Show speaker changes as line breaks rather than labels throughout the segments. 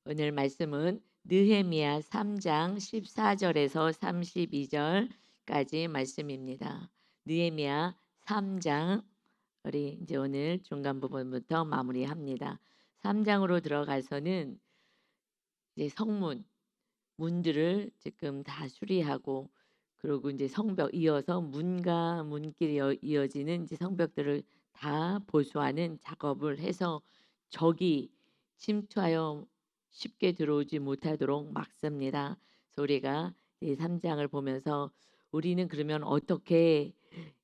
오늘 말씀은 느헤미야 3장 14절에서 32절까지 말씀입니다. 느헤미야 3장 우리 이제 오늘 중간 부분부터 마무리합니다. 3장으로 들어가서는 이제 성문 문들을 지금 다 수리하고 그리고 이제 성벽 이어서 문과 문길이 이어지는 이제 성벽들을 다 보수하는 작업을 해서 적이 침투하여 쉽게 들어오지 못하도록 막습니다. 그래서 우리가 이 3장을 보면서 우리는 그러면 어떻게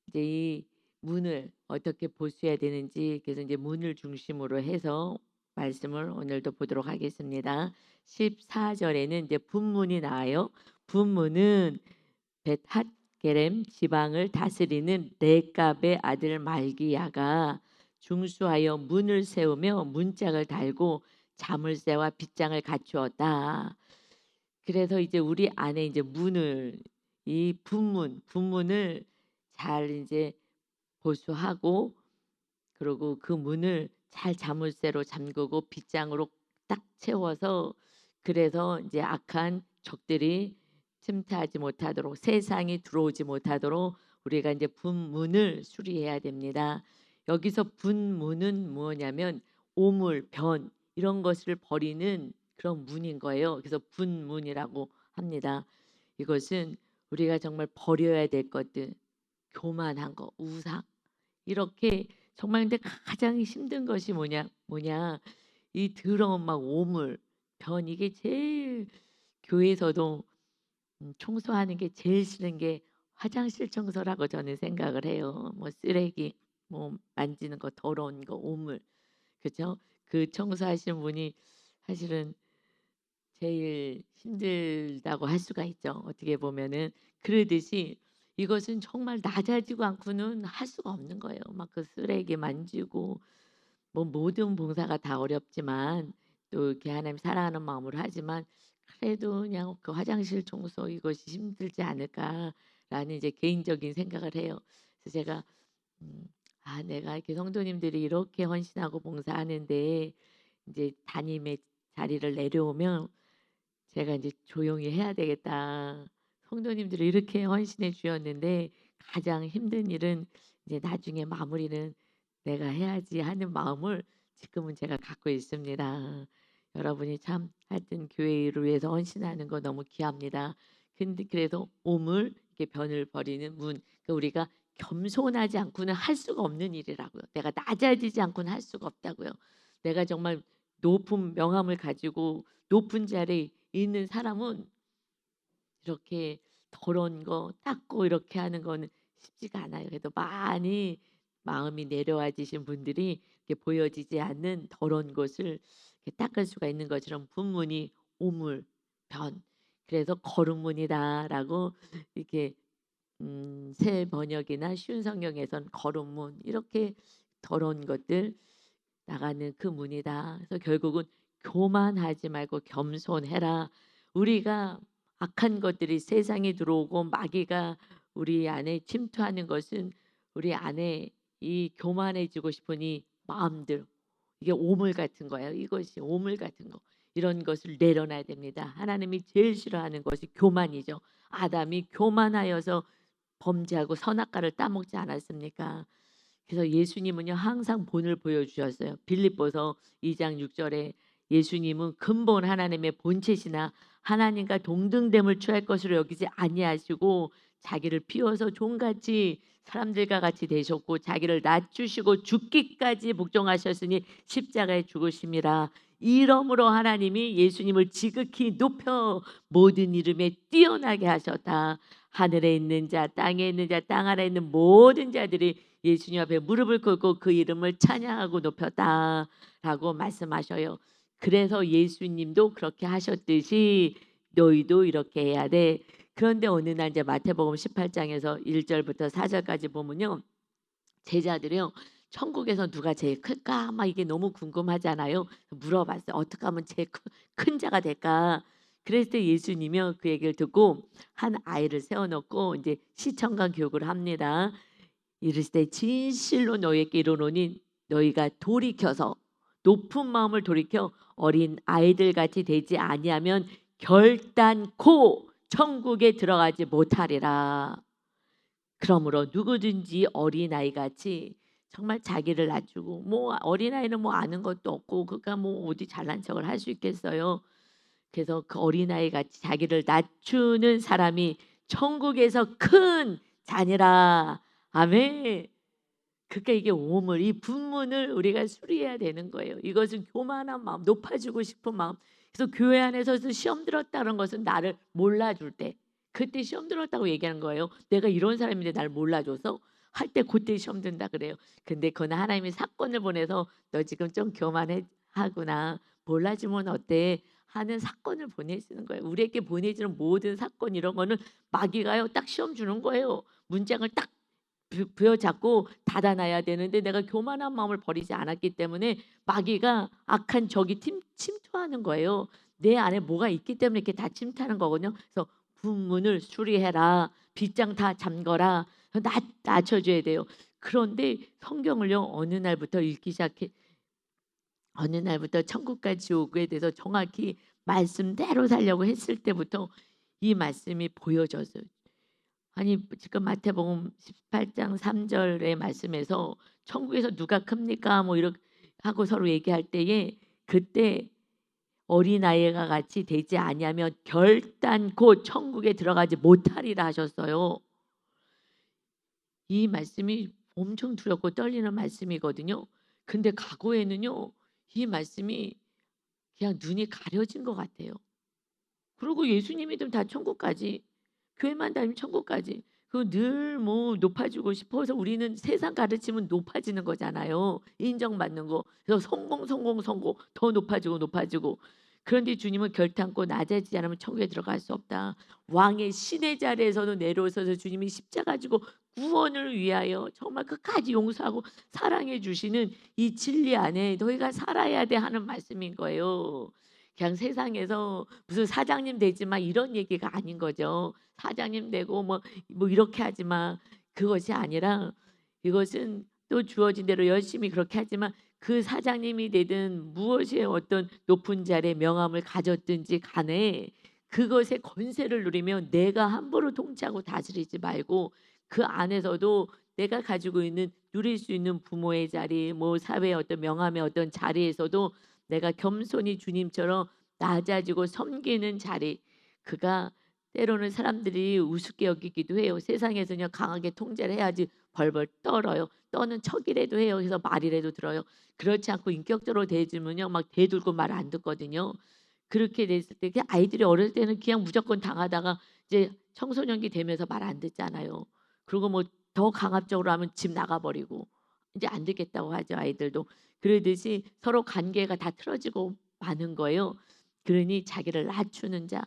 이제 이 문을 어떻게 보수해야 되는지 그래서 이제 문을 중심으로 해서 말씀을 오늘도 보도록 하겠습니다. 14절에는 이제 분문이 나와요. 분문은 벳핫게렘 지방을 다스리는 레갑의 아들 말기야가 중수하여 문을 세우며 문짝을 달고 자물쇠와 빗장을 갖추었다. 그래서 이제 우리 안에 이제 문을 이 분문을 잘 이제 보수하고 그리고 그 문을 잘 자물쇠로 잠그고 빗장으로 딱 채워서 그래서 이제 악한 적들이 침투하지 못하도록 세상이 들어오지 못하도록 우리가 이제 분문을 수리해야 됩니다. 여기서 분문은 뭐냐면 오물, 변 이런 것을 버리는 그런 문인 거예요. 그래서 분문이라고 합니다. 이것은 우리가 정말 버려야 될 것들, 교만한 거, 우상 이렇게 정말 근데 가장 힘든 것이 뭐냐 이 더러운 막 오물 변 이게 제일 교회에서도 청소하는 게 제일 싫은 게 화장실 청소라고 저는 생각을 해요. 뭐 쓰레기 뭐 만지는 거 더러운 거 오물 그죠? 그 청소하시는 분이 사실은 제일 힘들다고 할 수가 있죠. 어떻게 보면은 그러듯이 이것은 정말 낮아지고 않고는 할 수가 없는 거예요. 막 그 쓰레기 만지고 뭐 모든 봉사가 다 어렵지만 또 이렇게 하나님 사랑하는 마음으로 하지만 그래도 그냥 그 화장실 청소 이것이 힘들지 않을까라는 이제 개인적인 생각을 해요. 그래서 제가 음, 내가 이렇게 성도님들이 이렇게 헌신하고 봉사하는데 이제 담임의 자리를 내려오면 제가 이제 '조용히 해야 되겠다. 성도님들이 이렇게 헌신해 주셨는데 가장 힘든 일은 이제 나중에 마무리는 내가 해야지.' 하는 마음을 지금은 제가 갖고 있습니다. 여러분이 참 하여튼 교회를 위해서 헌신하는 거 너무 귀합니다. 근데 그래도 오물 이렇게 변을 버리는 문 그러니까 우리가 겸손하지 않고는 할 수가 없는 일이라고요. 내가 낮아지지 않고는 할 수가 없다고요. 내가 정말 높은 명함을 가지고 높은 자리에 있는 사람은 이렇게 더러운 거 닦고 이렇게 하는 거는 쉽지가 않아요. 그래도 많이 마음이 내려와지신 분들이 이렇게 보여지지 않는 더러운 것을 이렇게 닦을 수가 있는 것처럼 분문이 오물, 변 그래서 거룩문이다라고 이렇게 새 번역이나 쉬운 성경에선 거룩문 이렇게 더러운 것들 나가는 그 문이다. 그래서 결국은 교만하지 말고 겸손해라. 우리가 악한 것들이 세상에 들어오고 마귀가 우리 안에 침투하는 것은 우리 안에 이 교만해지고 싶은 이 마음들 이게 오물 같은 거예요. 이것이 오물 같은 거. 이런 것을 내려놔야 됩니다. 하나님이 제일 싫어하는 것이 교만이죠. 아담이 교만하여서 범죄하고 선악과를 따먹지 않았습니까? 그래서 예수님은요 항상 본을 보여주셨어요. 빌립보서 2장 6절에 예수님은 근본 하나님의 본체시나 하나님과 동등됨을 취할 것으로 여기지 아니하시고 자기를 비워서 종같이 사람들과 같이 되셨고 자기를 낮추시고 죽기까지 복종하셨으니 십자가에 죽으심이라. 이러므로 하나님이 예수님을 지극히 높여 모든 이름에 뛰어나게 하셨다. 하늘에 있는 자 땅에 있는 자 땅 아래 있는 모든 자들이 예수님 앞에 무릎을 꿇고 그 이름을 찬양하고 높였다라고 말씀하셔요. 그래서 예수님도 그렇게 하셨듯이 너희도 이렇게 해야 돼. 그런데 어느 날 이제 마태복음 18장에서 1절부터 4절까지 보면요. 제자들이요. 천국에서 누가 제일 클까? 막 이게 너무 궁금하잖아요. 물어봤어요. 어떻게 하면 제일 큰 자가 될까? 그랬을 때 예수님이요. 그 얘기를 듣고 한 아이를 세워놓고 이제 시청관 교육을 합니다. 이르시되 진실로 너희에게 이르노니 너희가 돌이켜서 높은 마음을 돌이켜 어린 아이들 같이 되지 아니하면 결단코 천국에 들어가지 못하리라. 그러므로 누구든지 어린아이 같이 정말 자기를 낮추고, 뭐 어린아이는 뭐 아는 것도 없고 그러니까 뭐 어디 잘난 척을 할 수 있겠어요. 그래서 그 어린아이 같이 자기를 낮추는 사람이 천국에서 큰 자니라. 아멘. 그러니까 이게 오물, 이 분문을 우리가 수리해야 되는 거예요. 이것은 교만한 마음, 높아지고 싶은 마음. 그래서 교회 안에서 시험 들었다는 것은 나를 몰라줄 때, 그때 시험 들었다고 얘기하는 거예요. 내가 이런 사람인데 날 몰라줘서 할 때 그때 시험 든다 그래요. 근데 그건 하나님이 사건을 보내서 너 지금 좀 교만해 하구나, 몰라주면 어때 하는 사건을 보내시는 거예요. 우리에게 보내주는 모든 사건 이런 거는 마귀가요 딱 시험 주는 거예요. 문장을 딱 부여잡고 닫아놔야 되는데 내가 교만한 마음을 버리지 않았기 때문에 마귀가 악한 적이 침투하는 거예요. 내 안에 뭐가 있기 때문에 이렇게 다 침투하는 거거든요. 그래서 분문을 수리해라, 빗장 다 잠거라, 낮춰줘야 돼요. 그런데 성경을요 어느 날부터 읽기 시작해, 어느 날부터 천국과 지옥에 대해서 정확히 말씀대로 살려고 했을 때부터 이 말씀이 보여졌어요. 아니 지금 마태복음 18장 3절의 말씀에서 천국에서 누가 큽니까? 뭐 이렇게 하고 서로 얘기할 때에 그때 어린아이가 같이 되지 아니하면 결단코 천국에 들어가지 못하리라 하셨어요. 이 말씀이 엄청 두렵고 떨리는 말씀이거든요. 근데 과거에는요 이 말씀이 그냥 눈이 가려진 것 같아요. 그리고 예수님이 다 천국까지, 교회만 다니면 천국까지. 그 늘 뭐 높아지고 싶어서 우리는 세상 가르치면 높아지는 거잖아요. 인정받는 거. 그래서 성공, 성공, 성공. 더 높아지고 높아지고. 그런데 주님은 결단코 낮아지지 않으면 천국에 들어갈 수 없다. 왕의 신의 자리에서도 내려오셔서 주님이 십자가 지고 구원을 위하여 정말 끝까지 용서하고 사랑해 주시는 이 진리 안에 너희가 살아야 돼 하는 말씀인 거예요. 그냥 세상에서 무슨 사장님 되지 마 이런 얘기가 아닌 거죠. 사장님 되고 뭐 이렇게 하지 마. 그것이 아니라 이것은 또 주어진 대로 열심히 그렇게 하지만 그 사장님이 되든 무엇이 어떤 높은 자리에 명함을 가졌든지 간에 그것의 권세를 누리며 내가 함부로 통치하고 다스리지 말고 그 안에서도 내가 가지고 있는 누릴 수 있는 부모의 자리, 뭐 사회의 어떤 명함의 어떤 자리에서도 내가 겸손히 주님처럼 낮아지고 섬기는 자리, 그가 때로는 사람들이 우습게 여기기도 해요. 세상에서는 강하게 통제를 해야지 벌벌 떨어요. 떠는 척이라도 해요. 그래서 말이라도 들어요. 그렇지 않고 인격적으로 대해주면요 막 대들고 말 안 듣거든요. 그렇게 됐을 때 아이들이 어릴 때는 그냥 무조건 당하다가 이제 청소년기 되면서 말 안 듣잖아요. 그리고 뭐 더 강압적으로 하면 집 나가버리고 이제 안 듣겠다고 하죠 아이들도. 그러듯이 서로 관계가 다 틀어지고 마는 거예요. 그러니 자기를 낮추는 자,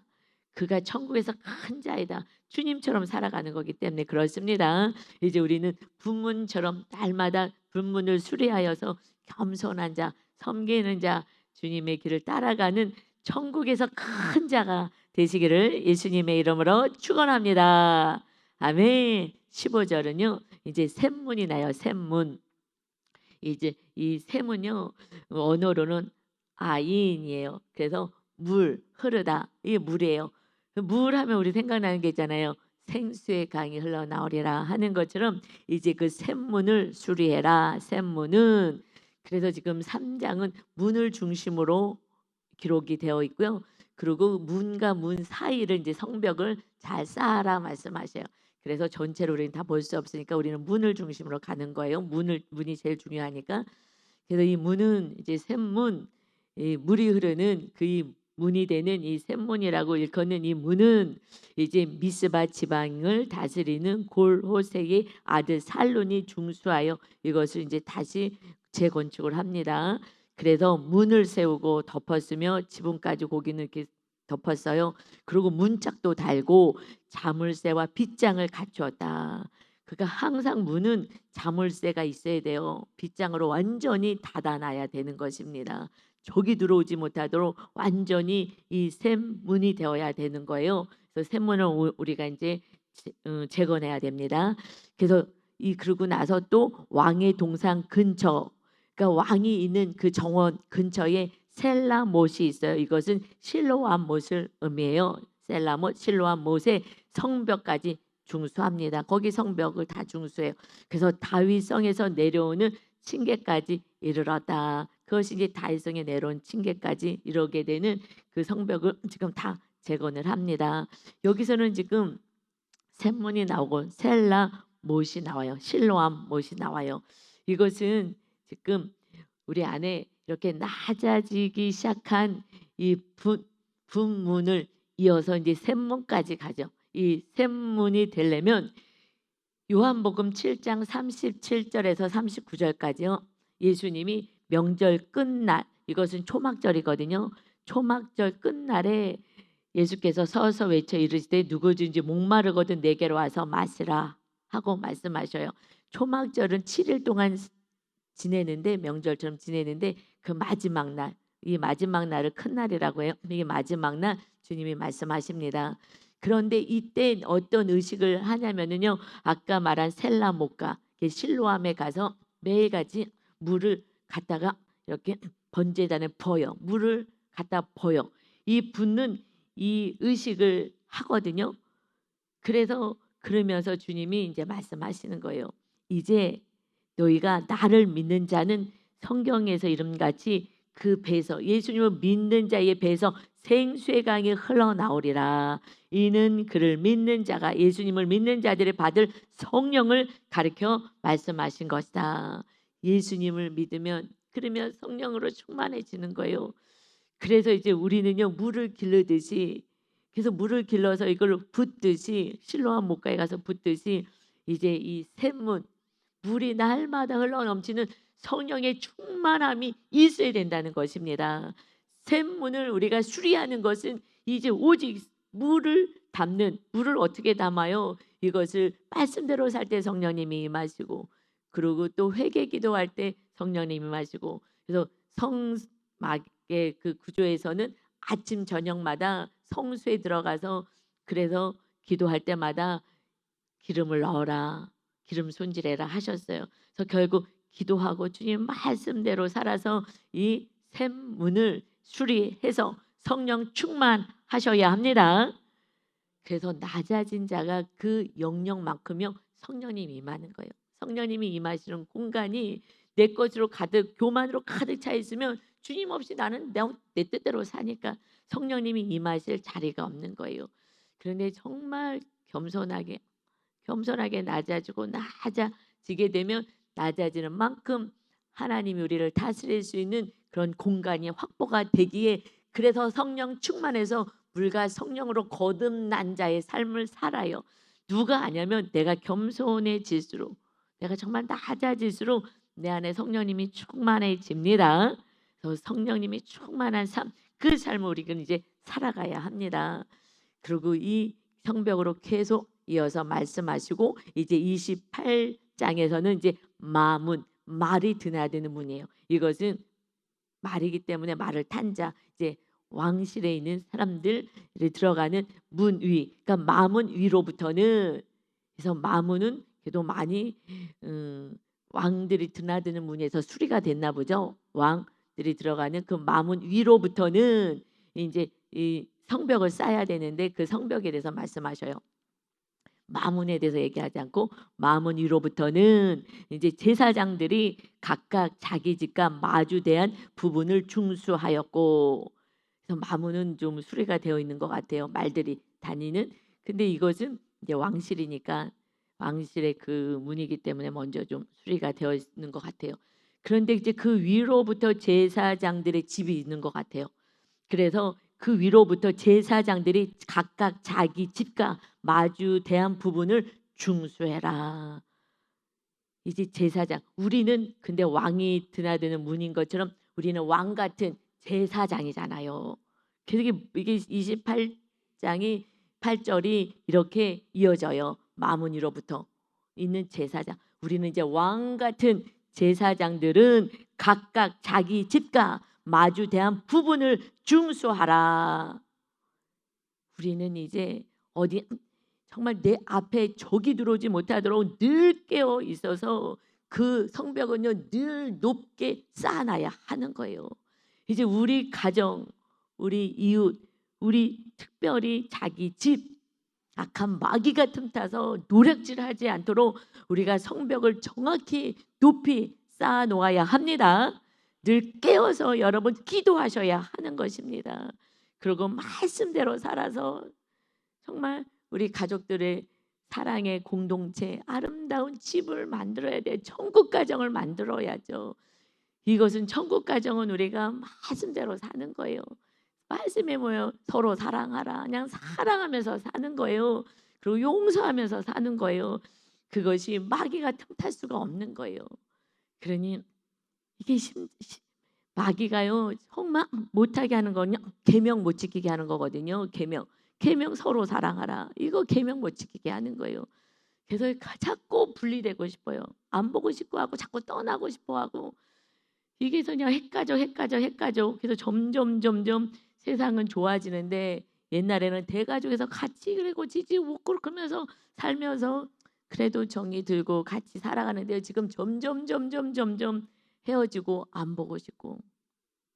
그가 천국에서 큰 자이다. 주님처럼 살아가는 거기 때문에 그렇습니다. 이제 우리는 분문처럼 날마다 분문을 수리하여서 겸손한 자, 섬기는 자, 주님의 길을 따라가는 천국에서 큰 자가 되시기를 예수님의 이름으로 축원합니다. 아멘. 15절은요. 이제 샘문이 나요. 샘문. 이제 이 샘은요. 언어로는 아인이에요. 그래서 물, 흐르다. 이게 물이에요. 물 하면 우리 생각나는 게 있잖아요. 생수의 강이 흘러나오리라 하는 것처럼 이제 그 샘문을 수리해라. 샘문은 그래서 지금 3장은 문을 중심으로 기록이 되어 있고요. 그리고 문과 문 사이를 이제 성벽을 잘 쌓아라 말씀하셔요. 그래서 전체로 우리는 다 볼 수 없으니까 우리는 문을 중심으로 가는 거예요. 문이 제일 중요하니까. 그래서 이 문은 이제 샘문, 이 물이 흐르는 그 이 문이 되는 이 샘문이라고 일컫는 이 문은 이제 미스바 지방을 다스리는 골호색의 아들 살론이 중수하여 이것을 이제 다시 재건축을 합니다. 그래서 문을 세우고 덮었으며 지붕까지 고기는 이렇게 덮었어요. 그리고 문짝도 달고 자물쇠와 빗장을 갖추었다. 그러니까 항상 문은 자물쇠가 있어야 돼요. 빗장으로 완전히 닫아놔야 되는 것입니다. 적이 들어오지 못하도록 완전히 이 샘문이 되어야 되는 거예요. 그래서 샘문을 우리가 이제 재건해야 됩니다. 그래서 이 그러고 나서 또 왕의 동상 근처, 그러니까 왕이 있는 그 정원 근처에 셀라못이 있어요. 이것은 실로암 못을 의미해요. 셀라못, 실로암 못의 성벽까지 중수합니다. 거기 성벽을 다 중수해요. 그래서 다윗성에서 내려오는 층계까지 이르렀다. 그것이 이제 다윗성에 내려온 층계까지 이르게 되는 그 성벽을 지금 다 재건을 합니다. 여기서는 지금 샘문이 나오고 셀라 못이 나와요. 실로암 못이 나와요. 이것은 지금 우리 안에 이렇게 낮아지기 시작한 이 분문을 이어서 이제 샘문까지 가죠. 이 샘문이 되려면 요한복음 7장 37절에서 39절까지요. 예수님이 명절 끝날, 이것은 초막절이거든요. 초막절 끝날에 예수께서 서서 외쳐 이르시되 누구든지 목마르거든 내게로 와서 마시라 하고 말씀하셔요. 초막절은 7일 동안 지내는데, 명절처럼 지내는데, 그 마지막 날, 이 마지막 날을 큰 날이라고 해요. 이 마지막 날 주님이 말씀하십니다. 그런데 이때 어떤 의식을 하냐면요, 아까 말한 셀라못과 실로암에 가서 매일같이 물을 갖다가 이렇게 번제단에 부어요. 물을 갖다 부어요. 이 붓는 이 의식을 하거든요. 그래서 그러면서 주님이 이제 말씀하시는 거예요. 이제 너희가 나를 믿는 자는 성경에서 이름같이 그 배에서, 예수님을 믿는 자의 배에서 생수의 강이 흘러나오리라. 이는 그를 믿는 자가, 예수님을 믿는 자들이 받을 성령을 가르쳐 말씀하신 것이다. 예수님을 믿으면, 그러면 성령으로 충만해지는 거예요. 그래서 이제 우리는요, 물을 기르듯이, 그래서 물을 길러서 이걸 붓듯이, 실로암 못가에 가서 붓듯이 이제 이 샘문, 물이 날마다 흘러넘치는 성령의 충만함이 있어야 된다는 것입니다. 샘문을 우리가 수리하는 것은 이제 오직 물을 담는, 물을 어떻게 담아요? 이것을 말씀대로 살 때 성령님이 임하시고, 그리고 또 회개 기도할 때 성령님이 임하시고, 그래서 성막의 그 구조에서는 아침 저녁마다 성수에 들어가서, 그래서 기도할 때마다 기름을 넣어라, 기름 손질해라 하셨어요. 그래서 결국 기도하고 주님 말씀대로 살아서 이 샘문을 수리해서 성령 충만하셔야 합니다. 그래서 낮아진 자가 그 영역만큼요 성령님이 임하는 거예요. 성령님이 임하시는 공간이 내 것으로 가득, 교만으로 가득 차 있으면 주님 없이 나는 내 뜻대로 사니까 성령님이 임하실 자리가 없는 거예요. 그런데 정말 겸손하게 낮아지고 낮아지게 되면 낮아지는 만큼 하나님이 우리를 다스릴 수 있는 그런 공간이 확보가 되기에, 그래서 성령 충만해서 물과 성령으로 거듭난 자의 삶을 살아요. 누가 아냐면 내가 겸손해질수록, 내가 정말 낮아질수록 내 안에 성령님이 충만해집니다. 그래서 성령님이 충만한 삶, 그 삶을 우리가 이제 살아가야 합니다. 그리고 이 성벽으로 계속 이어서 말씀하시고, 이제 28장에서는 이제 마문, 말이 드나드는 문이에요. 이것은 말이기 때문에 말을 탄 자, 이제 왕실에 있는 사람들이 들어가는 문 위, 그러니까 마문 위로부터는, 그래서 마문은 그래도 많이 왕들이 드나드는 문에서 수리가 됐나 보죠. 왕들이 들어가는 그 마문 위로부터는 이제 이 성벽을 쌓아야 되는데, 그 성벽에 대해서 말씀하셔요. 마문에 대해서 얘기하지 않고 마문 위로부터는 이제 제사장들이 각각 자기 집과 마주대한 부분을 중수하였고, 그래서 마문은 좀 수리가 되어 있는 것 같아요. 말들이 다니는. 근데 이것은 이제 왕실이니까, 왕실의 그 문이기 때문에 먼저 좀 수리가 되어 있는 것 같아요. 그런데 이제 그 위로부터 제사장들의 집이 있는 것 같아요. 그래서 그 위로부터 제사장들이 각각 자기 집과 마주대한 부분을 중수해라. 이제 제사장, 우리는 근데 왕이 드나드는 문인 것처럼 우리는 왕 같은 제사장이잖아요. 그래서 이게 28장이 8절이 이렇게 이어져요. 마문위로부터 있는 제사장, 우리는 이제 왕 같은 제사장들은 각각 자기 집과 마주대한 부분을 중수하라. 우리는 이제 어디 정말 내 앞에 적이 들어오지 못하도록 늘 깨어 있어서 그 성벽은요 늘 높게 쌓아놔야 하는 거예요. 이제 우리 가정, 우리 이웃, 우리 특별히 자기 집 악한 마귀가 틈타서 노략질하지 않도록 우리가 성벽을 정확히 높이 쌓아 놓아야 합니다. 늘 깨어서 여러분 기도하셔야 하는 것입니다. 그리고 말씀대로 살아서 정말 우리 가족들의 사랑의 공동체, 아름다운 집을 만들어야 돼. 천국 가정을 만들어야죠. 이것은 천국 가정은 우리가 말씀대로 사는 거예요. 말씀에 뭐예요? 서로 사랑하라. 그냥 사랑하면서 사는 거예요. 그리고 용서하면서 사는 거예요. 그것이 마귀가 틈탈 수가 없는 거예요. 그러니 이게 마귀가요 정말 못하게 하는 거는요 계명 못 지키게 하는 거거든요. 계명 서로 사랑하라. 이거 계명 못 지키게 하는 거예요. 그래서 자꾸 분리되고 싶어요. 안 보고 싶고 하고 자꾸 떠나고 싶어 하고 이게 그냥 핵가족. 그래서 점점 세상은 좋아지는데 옛날에는 대가족에서 같이 그리고 지지고 그러면서 살면서 그래도 정이 들고 같이 살아가는데요. 지금 점점 헤어지고 안 보고 싶고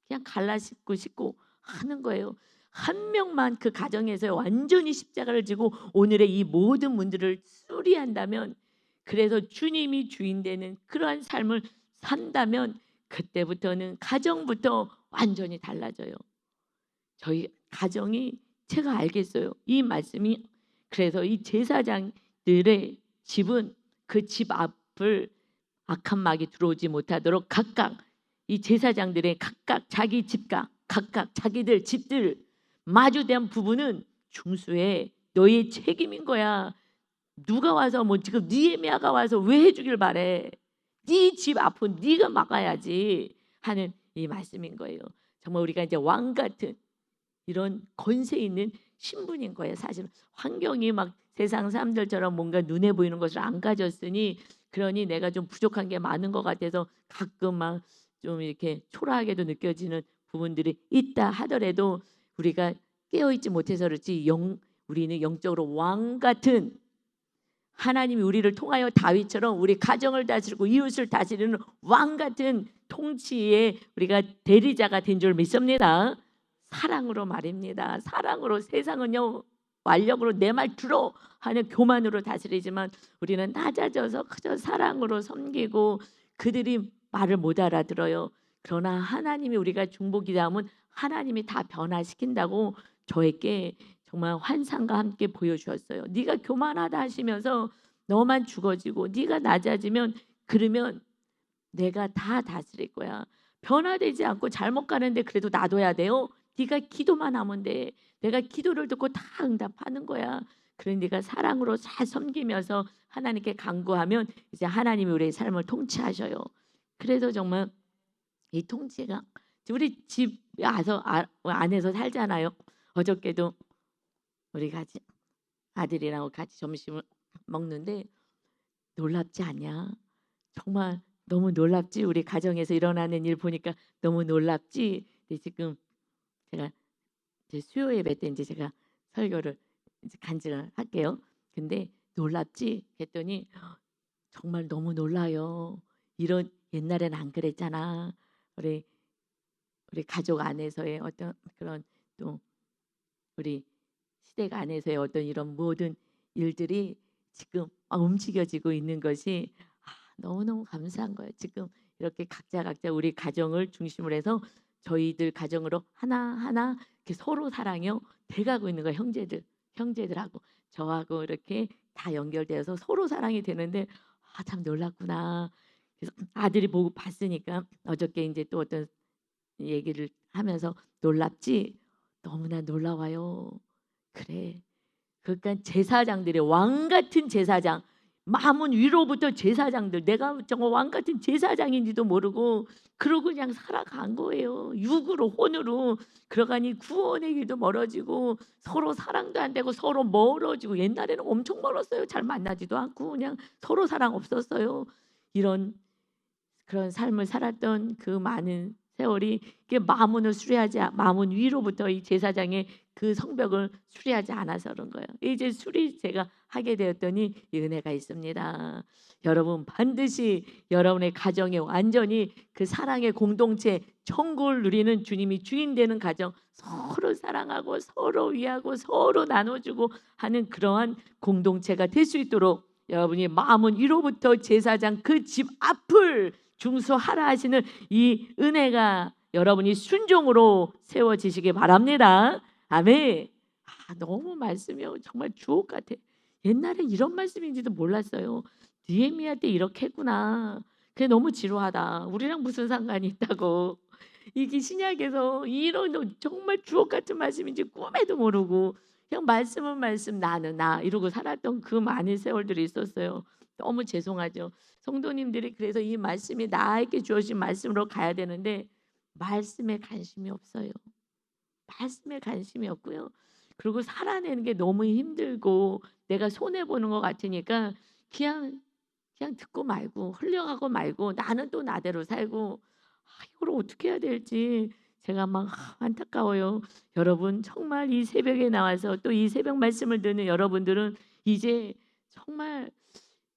그냥 갈라식고 하는 거예요. 한 명만 그 가정에서 완전히 십자가를 지고 오늘의 이 모든 문제를 수리한다면, 그래서 주님이 주인 되는 그러한 삶을 산다면 그때부터는 가정부터 완전히 달라져요. 저희 가정이 제가 알겠어요. 이 말씀이 그래서 이 제사장들의 집은 그 집 앞을 악한 마귀 들어오지 못하도록 각각 이 제사장들의 각각 자기 집과 각각 자기들 집들 마주대한 부분은 중수에 너의 책임인 거야. 누가 와서 뭐 지금 느헤미야가 와서 왜 해주길 바래? 네 집 앞은 네가 막아야지 하는 이 말씀인 거예요. 정말 우리가 이제 왕 같은 이런 권세 있는 신분인 거예요. 사실 환경이 막 세상 사람들처럼 뭔가 눈에 보이는 것을 안 가졌으니 그러니 내가 좀 부족한 게 많은 것 같아서 가끔 막 좀 이렇게 초라하게도 느껴지는 부분들이 있다 하더라도 우리가 깨어있지 못해서 그렇지 우리는 영적으로 왕 같은 하나님이 우리를 통하여 다윗처럼 우리 가정을 다스리고 이웃을 다스리는 왕 같은 통치의 우리가 대리자가 된 줄 믿습니다. 사랑으로 말입니다. 사랑으로. 세상은요 완력으로 내 말 들어 하는 교만으로 다스리지만 우리는 낮아져서 그저 사랑으로 섬기고 그들이 말을 못 알아들어요. 그러나 하나님이 우리가 중보기도하면 하나님이 다 변화시킨다고 저에게 정말 환상과 함께 보여주었어요. 네가 교만하다 하시면서 너만 죽어지고 네가 낮아지면 그러면 내가 다 다스릴 거야. 변화되지 않고 잘못 가는데 그래도 놔둬야 돼요. 네가 기도만 하면 돼. 내가 기도를 듣고 다 응답하는 거야. 그래 네가 사랑으로 잘 섬기면서 하나님께 간구하면 이제 하나님이 우리의 삶을 통치하셔요. 그래서 정말 이 통치가 우리 집 안에서 살잖아요. 어저께도 우리 같이 아들이랑 같이 점심을 먹는데 놀랍지 않냐? 정말 너무 놀랍지? 우리 가정에서 일어나는 일 보니까 너무 놀랍지? 근데 지금 제가 이제 수요 예배 때 이제 제가 설교를 이제 간증을 할게요. 근데 놀랍지? 했더니 정말 너무 놀라요. 이런 옛날엔 안 그랬잖아. 우리 가족 안에서의 어떤 그런 또 우리 시댁 안에서의 어떤 이런 모든 일들이 지금 막 움직여지고 있는 것이 너무너무 감사한 거예요. 지금 이렇게 각자 우리 가정을 중심으로 해서 저희들 가정으로 하나하나 이렇게 서로 사랑이요 돼가고 있는 거예요. 형제들하고 저하고 이렇게 다 연결되어서 서로 사랑이 되는데 참 놀랍구나. 그래서 아들이 보고 봤으니까 어저께 이제 또 어떤 얘기를 하면서 놀랍지? 너무나 놀라워요. 그래. 그러니까 제사장들의 왕 같은 제사장, 마문 위로부터 제사장들, 내가 정말 왕 같은 제사장인지도 모르고 그러고 그냥 살아간 거예요. 육으로 혼으로. 그러가니 구원의 길도 멀어지고 서로 사랑도 안 되고 서로 멀어지고 옛날에는 엄청 멀었어요. 잘 만나지도 않고 그냥 서로 사랑 없었어요. 이런 그런 삶을 살았던 그 많은 세월이 이게 마문을 수리하지 마문 위로부터 이 제사장의 그 성벽을 수리하지 않아서 그런 거예요. 이제 수리 제가 하게 되었더니 이 은혜가 있습니다. 여러분 반드시 여러분의 가정에 완전히 그 사랑의 공동체 천국을 누리는 주님이 주인 되는 가정, 서로 사랑하고 서로 위하고 서로 나눠주고 하는 그러한 공동체가 될 수 있도록 여러분이 마음은 위로부터 제사장 그 집 앞을 중수하라 하시는 이 은혜가 여러분이 순종으로 세워지시기 바랍니다. 아멘. 너무 말씀이 정말 주옥 같아. 옛날에 이런 말씀인지도 몰랐어요. 느헤미야 때 이렇게 했구나. 그게 너무 지루하다. 우리랑 무슨 상관이 있다고. 이게 신약에서 이런 정말 주옥 같은 말씀인지 꿈에도 모르고 그냥 말씀은 말씀 나는 나 이러고 살았던 그 많은 세월들이 있었어요. 너무 죄송하죠. 성도님들이 그래서 이 말씀이 나에게 주어진 말씀으로 가야 되는데 말씀에 관심이 없어요. 말씀에 관심이 없고요. 그리고 살아내는 게 너무 힘들고 내가 손해 보는 것 같으니까 그냥 듣고 말고 흘려가고 말고 나는 또 나대로 살고 이걸 어떻게 해야 될지 제가 막 안타까워요. 여러분 정말 이 새벽에 나와서 또 이 새벽 말씀을 듣는 여러분들은 이제 정말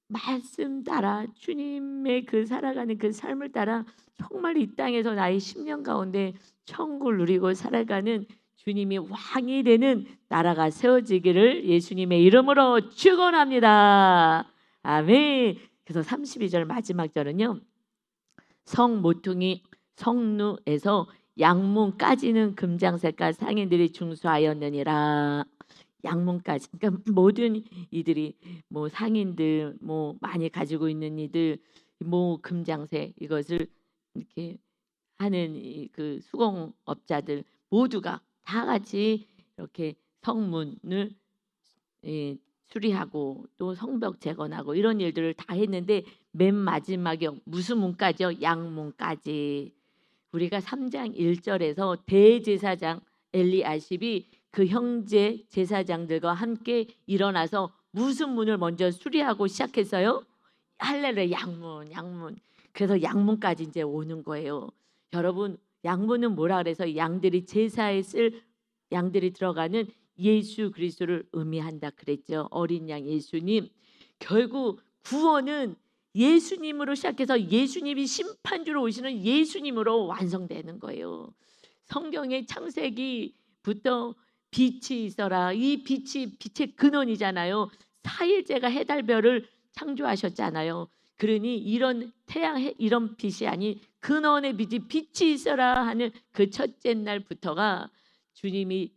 말씀 따라 주님의 그 살아가는 그 삶을 따라 정말 이 땅에서 나의 10년 가운데 천국을 누리고 살아가는 주님이 왕이 되는 나라가 세워지기를 예수님의 이름으로 축원합니다. 아멘. 그래서 32절 마지막 절은요. 성 모퉁이 성루에서 양문까지는 금장색깔 상인들이 중수하였느니라. 양문까지. 그러니까 모든 이들이 뭐 상인들 뭐 많이 가지고 있는 이들 뭐 금장색 이것을 이렇게 하는 그 수공업자들 모두가 다 같이 이렇게 성문을 수리하고 또 성벽 재건하고 이런 일들을 다 했는데 맨 마지막에 무슨 문까지요? 양문까지. 우리가 3장 1절에서 대제사장 엘리아십이 그 형제 제사장들과 함께 일어나서 무슨 문을 먼저 수리하고 시작했어요? 할렐루야 양문. 그래서 양문까지 이제 오는 거예요. 여러분 양문은 뭐라 그래서 양들이 제사에 쓸 양들이 들어가는 예수 그리스도를 의미한다 그랬죠. 어린 양 예수님. 결국 구원은 예수님으로 시작해서 예수님이 심판주로 오시는 예수님으로 완성되는 거예요. 성경의 창세기부터 빛이 있어라. 이 빛이 빛의 근원이잖아요. 사일제가 해달별을 창조하셨잖아요. 그러니 이런 태양 이런 빛이 아닌 근원의 빛이 있어라 하는 그 첫째 날부터가 주님이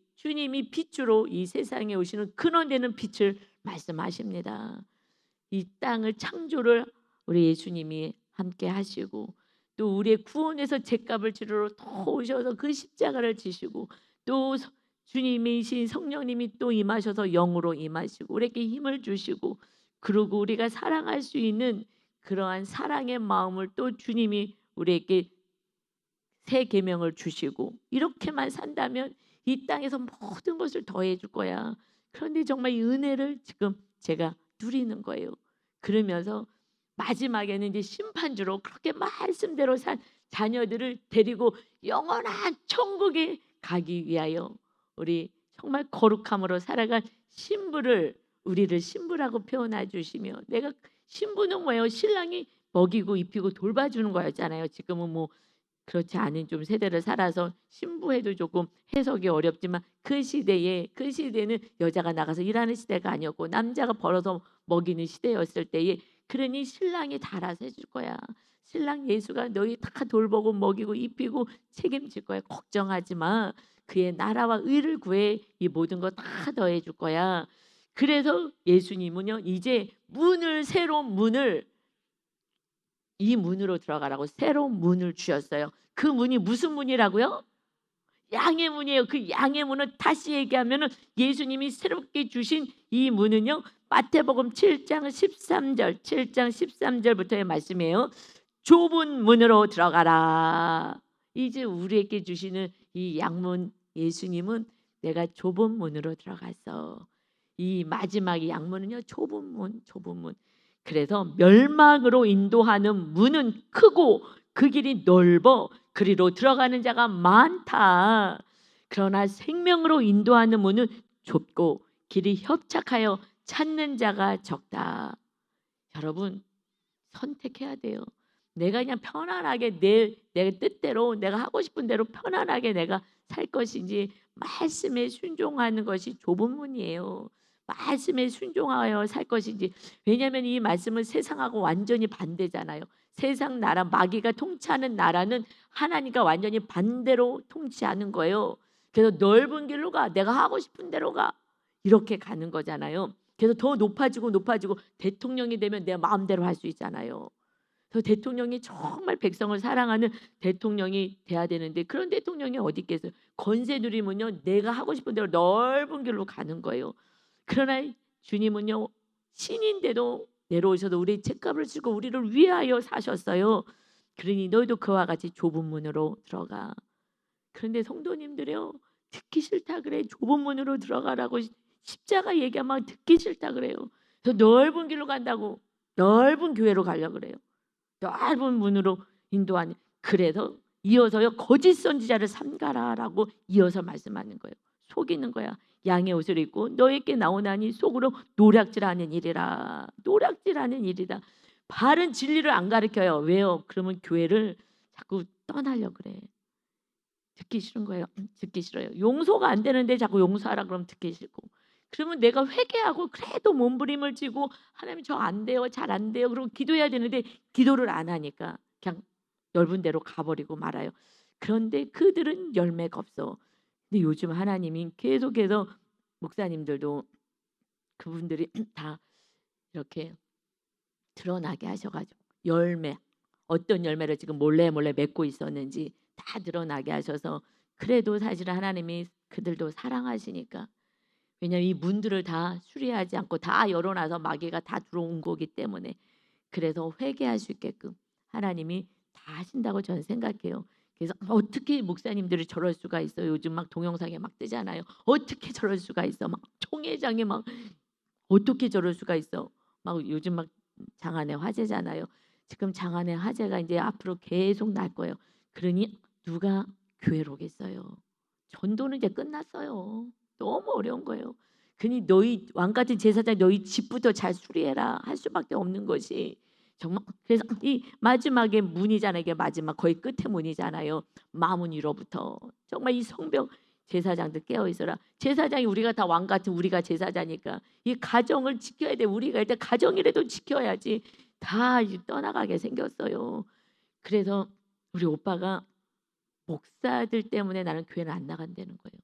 빛으로 이 세상에 오시는 근원되는 빛을 말씀하십니다. 이 땅을 창조를 우리 예수님이 함께 하시고 또 우리의 구원에서 죗값을 치르러 또 오셔서 그 십자가를 지시고 또 주님이신 성령님이 또 임하셔서 영으로 임하시고 우리에게 힘을 주시고 그리고 우리가 사랑할 수 있는 그러한 사랑의 마음을 또 주님이 우리에게 새 계명을 주시고 이렇게만 산다면 이 땅에서 모든 것을 더해 줄 거야. 그런데 정말 이 은혜를 지금 제가 누리는 거예요. 그러면서 마지막에는 이제 심판주로 그렇게 말씀대로 산 자녀들을 데리고 영원한 천국에 가기 위하여 우리 정말 거룩함으로 살아간 신부를 우리를 신부라고 표현해 주시며 내가 신부는 뭐예요? 신랑이 먹이고 입히고 돌봐주는 거였잖아요. 지금은 뭐 그렇지 않은 좀 세대를 살아서 신부해도 조금 해석이 어렵지만 그 시대는 여자가 나가서 일하는 시대가 아니었고 남자가 벌어서 먹이는 시대였을 때에 그러니 신랑이 다 알아서 해줄 거야. 신랑 예수가 너희 다 돌보고 먹이고 입히고 책임질 거야. 걱정하지 마. 그의 나라와 의를 구해 이 모든 거 다 더해 줄 거야. 그래서 예수님은요 이제 새로운 문을 이 문으로 들어가라고 새로운 문을 주셨어요. 그 문이 무슨 문이라고요? 양의 문이에요. 그 양의 문은 다시 얘기하면은 예수님이 새롭게 주신 이 문은요. 마태복음 7장 13절부터의 말씀이에요. 좁은 문으로 들어가라. 이제 우리에게 주시는 이 양문 예수님은 내가 좁은 문으로 들어갔어. 이 마지막 양문은요. 좁은 문. 그래서 멸망으로 인도하는 문은 크고 그 길이 넓어 그리로 들어가는 자가 많다. 그러나 생명으로 인도하는 문은 좁고 길이 협착하여 찾는 자가 적다. 여러분, 선택해야 돼요. 내가 그냥 편안하게 내 뜻대로 내가 하고 싶은 대로 편안하게 내가 살 것인지 말씀에 순종하는 것이 좁은 문이에요. 말씀에 순종하여 살 것인지. 왜냐하면 이 말씀은 세상하고 완전히 반대잖아요. 세상 나라 마귀가 통치하는 나라는 하나님과 완전히 반대로 통치하는 거예요. 그래서 넓은 길로 가. 내가 하고 싶은 대로 가. 이렇게 가는 거잖아요. 그래서 더 높아지고 대통령이 되면 내 마음대로 할 수 있잖아요. 그래서 대통령이 정말 백성을 사랑하는 대통령이 돼야 되는데 그런 대통령이 어디 있겠어요. 권세 누리면요 내가 하고 싶은 대로 넓은 길로 가는 거예요. 그러나 주님은요 신인데도 내려오셔서 우리 책값을 지고 우리를 위하여 사셨어요. 그러니 너희도 그와 같이 좁은 문으로 들어가. 그런데 성도님들이요 듣기 싫다 그래. 좁은 문으로 들어가라고 십자가 얘기하면 듣기 싫다 그래요. 그래서 넓은 길로 간다고 넓은 교회로 가려고 그래요. 넓은 문으로 인도하는. 그래서 이어서요 거짓 선지자를 삼가라라고 이어서 말씀하는 거예요. 속이는 거야. 양의 옷을 입고 너에게 나오나니 속으로 노략질하는 일이라. 노략질하는 일이다. 바른 진리를 안 가르쳐요. 왜요? 그러면 교회를 자꾸 떠나려 그래. 듣기 싫은 거예요. 듣기 싫어요. 용서가 안 되는데 자꾸 용서하라 그러면 듣기 싫고. 그러면 내가 회개하고 그래도 몸부림을 치고 하나님 저 안 돼요. 잘 안 돼요. 그리고 기도해야 되는데 기도를 안 하니까 그냥 넓은 데로 가버리고 말아요. 그런데 그들은 열매가 없어. 근데 요즘 하나님이 계속해서 목사님들도 그분들이 다 이렇게 드러나게 하셔가지고 열매 어떤 열매를 지금 몰래 맺고 있었는지 다 드러나게 하셔서 그래도 사실은 하나님이 그들도 사랑하시니까 왜냐하면 이 문들을 다 수리하지 않고 다 열어놔서 마귀가 다 들어온 거기 때문에 그래서 회개할 수 있게끔 하나님이 다 하신다고 저는 생각해요. 그래서 어떻게 목사님들이 저럴 수가 있어요. 요즘 막 동영상에 막 뜨잖아요. 어떻게 저럴 수가 있어. 막 총회장이 막 어떻게 저럴 수가 있어. 막 요즘 막 장안의 화제잖아요. 지금 장안의 화제가 이제 앞으로 계속 날 거예요. 그러니 누가 교회로 오겠어요. 전도는 이제 끝났어요. 너무 어려운 거예요. 그니 너희 왕같은 제사장 너희 집부터 잘 수리해라 할 수밖에 없는 것이 정말. 그래서 이 마지막에 문이잖아요. 이게 마지막 거의 끝에 문이잖아요. 마문 위로부터 정말 이 성벽 제사장들 깨어 있어라. 제사장이 우리가 다 왕 같은 우리가 제사장이니까 이 가정을 지켜야 돼. 우리가 일단 가정이라도 지켜야지. 다 떠나가게 생겼어요. 그래서 우리 오빠가 목사들 때문에 나는 교회를 안 나간다는 거예요.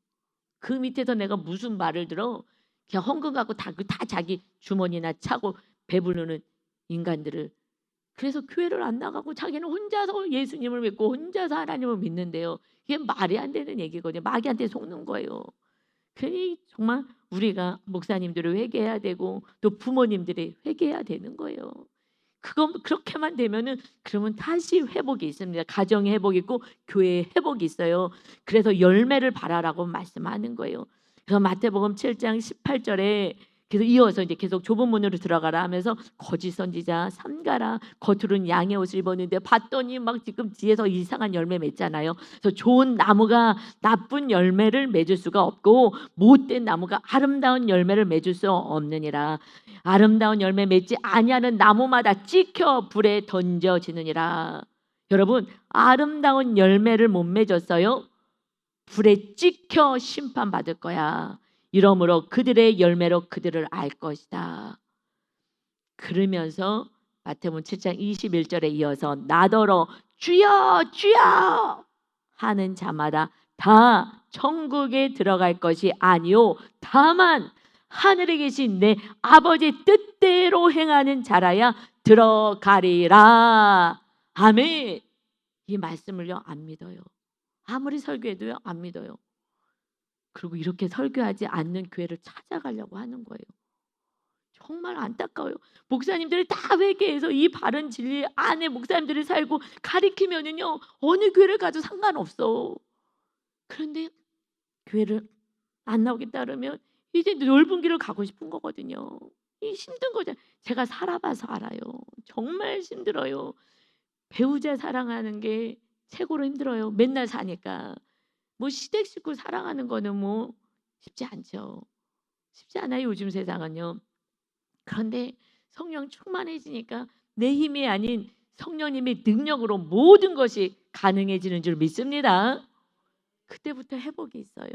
그 밑에서 내가 무슨 말을 들어? 그냥 헌금 갖고 다 자기 주머니나 차고 배부르는 인간들을. 그래서 교회를 안 나가고 자기는 혼자서 예수님을 믿고 혼자서 하나님을 믿는데요. 이게 말이 안 되는 얘기거든요. 마귀한테 속는 거예요. 그러니 정말 우리가 목사님들을 회개해야 되고 또 부모님들이 회개해야 되는 거예요. 그렇게만 되면은 그러면 다시 회복이 있습니다. 가정의 회복이 있고 교회의 회복이 있어요. 그래서 열매를 발하라고 말씀하는 거예요. 그래서 마태복음 7장 18절에 그래서 이어서 이제 계속 좁은 문으로 들어가라 하면서 거짓 선지자 삼가라. 겉으로는 양의 옷을 입었는데 봤더니 막 지금 뒤에서 이상한 열매 맺잖아요. 그래서 좋은 나무가 나쁜 열매를 맺을 수가 없고 못된 나무가 아름다운 열매를 맺을 수 없느니라. 아름다운 열매 맺지 아니하는 나무마다 찍혀 불에 던져지느니라. 여러분 아름다운 열매를 못 맺었어요? 불에 찍혀 심판받을 거야. 이러므로 그들의 열매로 그들을 알 것이다. 그러면서 마태복음 7장 21절에 이어서 나더러 주여 주여 하는 자마다 다 천국에 들어갈 것이 아니요 다만 하늘에 계신 내 아버지 뜻대로 행하는 자라야 들어가리라. 아멘. 이 말씀을요 안 믿어요. 아무리 설교해도요 안 믿어요. 그리고 이렇게 설교하지 않는 교회를 찾아가려고 하는 거예요. 정말 안타까워요. 목사님들이 다 회개해서 이 바른 진리 안에 목사님들이 살고 가리키면은요 어느 교회를 가도 상관없어. 그런데 교회를 안 나오겠다 그러면 이제 넓은 길을 가고 싶은 거거든요. 이 힘든 거죠. 제가 살아봐서 알아요. 정말 힘들어요. 배우자 사랑하는 게 최고로 힘들어요. 맨날 사니까. 뭐 시댁 식구 사랑하는 거는 뭐 쉽지 않죠. 쉽지 않아요, 요즘 세상은요. 그런데 성령 충만해지니까 내 힘이 아닌 성령님의 능력으로 모든 것이 가능해지는 줄 믿습니다. 그때부터 회복이 있어요.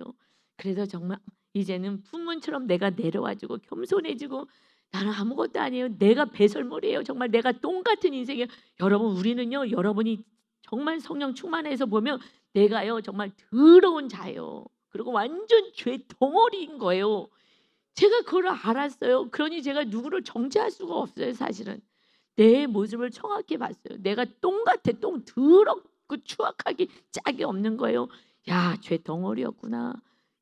그래서 정말 이제는 풍문처럼 내가 내려와지고 겸손해지고 나는 아무것도 아니에요. 내가 배설물이에요. 정말 내가 똥 같은 인생이에요. 여러분 우리는요. 여러분이 정말 성령 충만해서 보면 내가요. 정말 더러운 자예요. 그리고 완전 죄 덩어리인 거예요. 제가 그걸 알았어요. 그러니 제가 누구를 정죄할 수가 없어요. 사실은. 내 모습을 정확히 봤어요. 내가 똥 같아. 똥 더럽고 추악하기 짝이 없는 거예요. 야, 죄 덩어리였구나.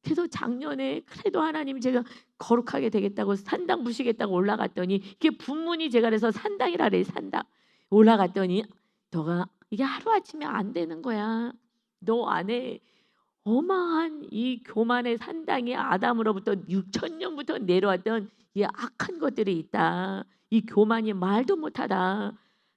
그래서 작년에 그래도 하나님이 제가 거룩하게 되겠다고 산당 부시겠다고 올라갔더니 이게 분문이 제가 그래서 산당이라 그래. 산당. 올라갔더니 너가 이게 하루아침에 안 되는 거야. 너 안에 어마한 이 교만의 산당이 아담으로부터 6천 년부터 내려왔던 이 악한 것들이 있다. 이 교만이 말도 못하다.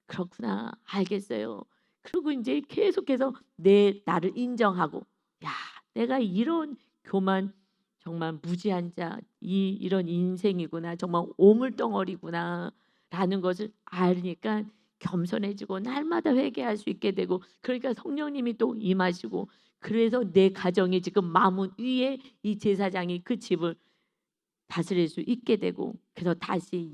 그렇구나. 알겠어요. 그리고 이제 계속해서 내 나를 인정하고 야, 내가 이런 교만 정말 무지한 자, 이런 인생이구나. 정말 오물덩어리구나. 라는 것을 알니까 겸손해지고 날마다 회개할 수 있게 되고 그러니까 성령님이 또 임하시고 그래서 내 가정이 지금 마문 위에 이 제사장이 그 집을 다스릴 수 있게 되고 그래서 다시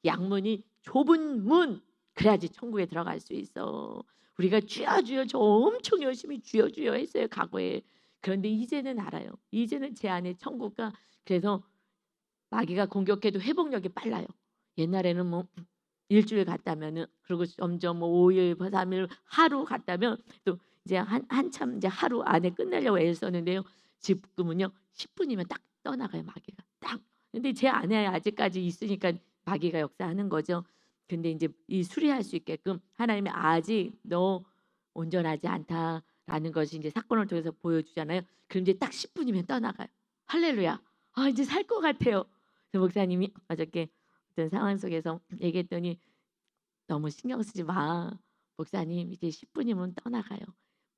양문이 좁은 문 그래야지 천국에 들어갈 수 있어. 우리가 주여 주여 저 엄청 열심히 주여 주여 했어요 과거에. 그런데 이제는 알아요. 이제는 제 안에 천국과 그래서 마귀가 공격해도 회복력이 빨라요. 옛날에는 뭐 일주일 갔다면은 그리고 점점 뭐 5일, 3일, 하루 갔다면 또 이제 한참 이제 하루 안에 끝내려고 애썼는데요. 지금은요 10분이면 딱 떠나가요 마귀가 딱. 근데 제 안에 아직까지 있으니까 마귀가 역사하는 거죠. 근데 이제 이 수리할 수 있게끔 하나님이 아직 너 온전하지 않다라는 것이 이제 사건을 통해서 보여주잖아요. 그럼 이제 딱 10분이면 떠나가요. 할렐루야. 아 이제 살 것 같아요. 그래서 목사님이 어저께 어떤 상황 속에서 얘기했더니 너무 신경 쓰지 마. 목사님 이제 10분이면 떠나가요.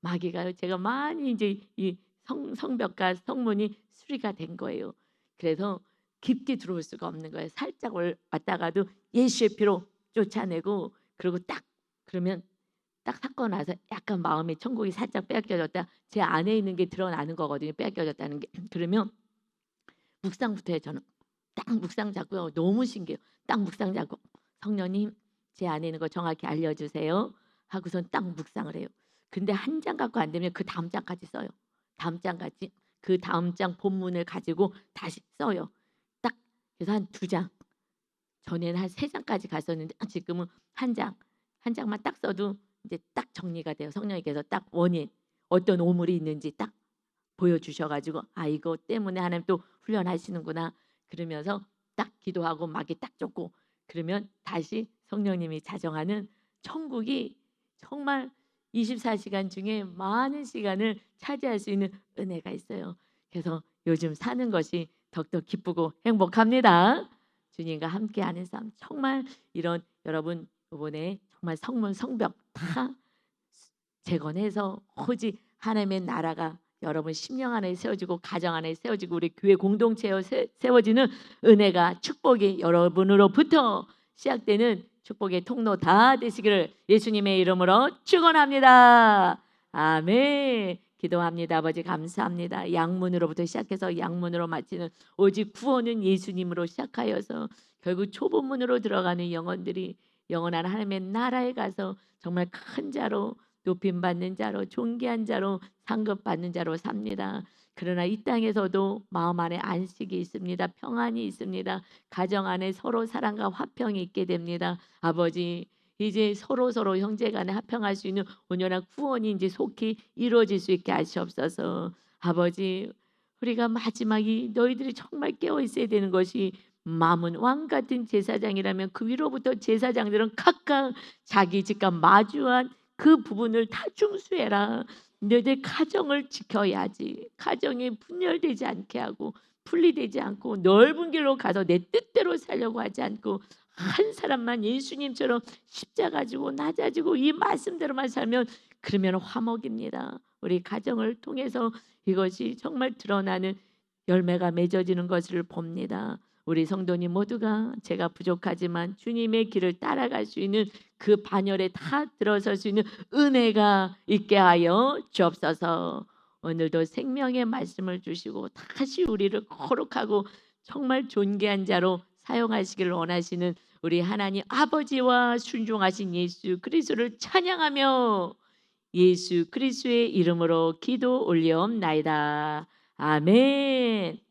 마귀가요. 제가 많이 이제 이 성벽과 성문이 수리가 된 거예요. 그래서 깊게 들어올 수가 없는 거예요. 살짝 왔다가도 예수의 피로 쫓아내고 그리고 딱 그러면 딱 사건 나서 약간 마음의 천국이 살짝 빼앗겨졌다. 제 안에 있는 게 드러나는 거거든요. 빼앗겨졌다는 게. 그러면 묵상부터 해요. 저는 딱 묵상 잡고요. 너무 신기해요. 딱 묵상 잡고 성령님 제 안에 있는 거 정확히 알려주세요. 하고선 딱 묵상을 해요. 근데 한 장 갖고 안 되면 그 다음 장까지 써요. 다음 장까지 그 다음 장 본문을 가지고 다시 써요. 딱 그래서 한 두 장. 전에는 한 세 장까지 갔었는데 지금은 한 장만 딱 써도 이제 딱 정리가 돼요. 성령님께서 딱 원인 어떤 오물이 있는지 딱 보여주셔가지고 아 이거 때문에 하나님 또 훈련하시는구나 그러면서 딱 기도하고 막이 딱 쫓고 그러면 다시 성령님이 자정하는 천국이 정말 24시간 중에 많은 시간을 차지할 수 있는 은혜가 있어요. 그래서 요즘 사는 것이 더욱더 기쁘고 행복합니다. 주님과 함께하는 삶 정말 이런 여러분 이번에 정말 성문 성벽 다 재건해서 오직 하나님의 나라가 여러분 심령 안에 세워지고 가정 안에 세워지고 우리 교회 공동체에 세워지는 은혜가 축복이 여러분으로부터 시작되는 축복의 통로 다 되시기를 예수님의 이름으로 축원합니다. 아멘. 기도합니다. 아버지 감사합니다. 양문으로부터 시작해서 양문으로 마치는 오직 구원은 예수님으로 시작하여서 결국 초본문으로 들어가는 영혼들이 영원한 하나님의 나라에 가서 정말 큰 자로 높임받는 자로 존귀한 자로 상급받는 자로 삽니다. 그러나 이 땅에서도 마음 안에 안식이 있습니다. 평안이 있습니다. 가정 안에 서로 사랑과 화평이 있게 됩니다. 아버지 이제 서로 형제간에 화평할 수 있는 온전한 구원이 이제 속히 이루어질 수 있게 하시옵소서. 아버지 우리가 마지막이 너희들이 정말 깨어 있어야 되는 것이 마문 왕 같은 제사장이라면 그 위로부터 제사장들은 각각 자기 집과 마주한 그 부분을 다 중수해라. 너희들 가정을 지켜야지. 가정이 분열되지 않게 하고 분리되지 않고 넓은 길로 가서 내 뜻대로 살려고 하지 않고 한 사람만 예수님처럼 십자가 지고 낮아지고 이 말씀대로만 살면 그러면 화목입니다. 우리 가정을 통해서 이것이 정말 드러나는 열매가 맺어지는 것을 봅니다. 우리 성도님 모두가 제가 부족하지만 주님의 길을 따라갈 수 있는 그 반열에 다 들어설 수 있는 은혜가 있게 하여 주옵소서. 오늘도 생명의 말씀을 주시고 다시 우리를 거룩하고 정말 존귀한 자로 사용하시기를 원하시는 우리 하나님 아버지와 순종하신 예수 그리스도를 찬양하며 예수 그리스도의 이름으로 기도 올리옵나이다. 아멘.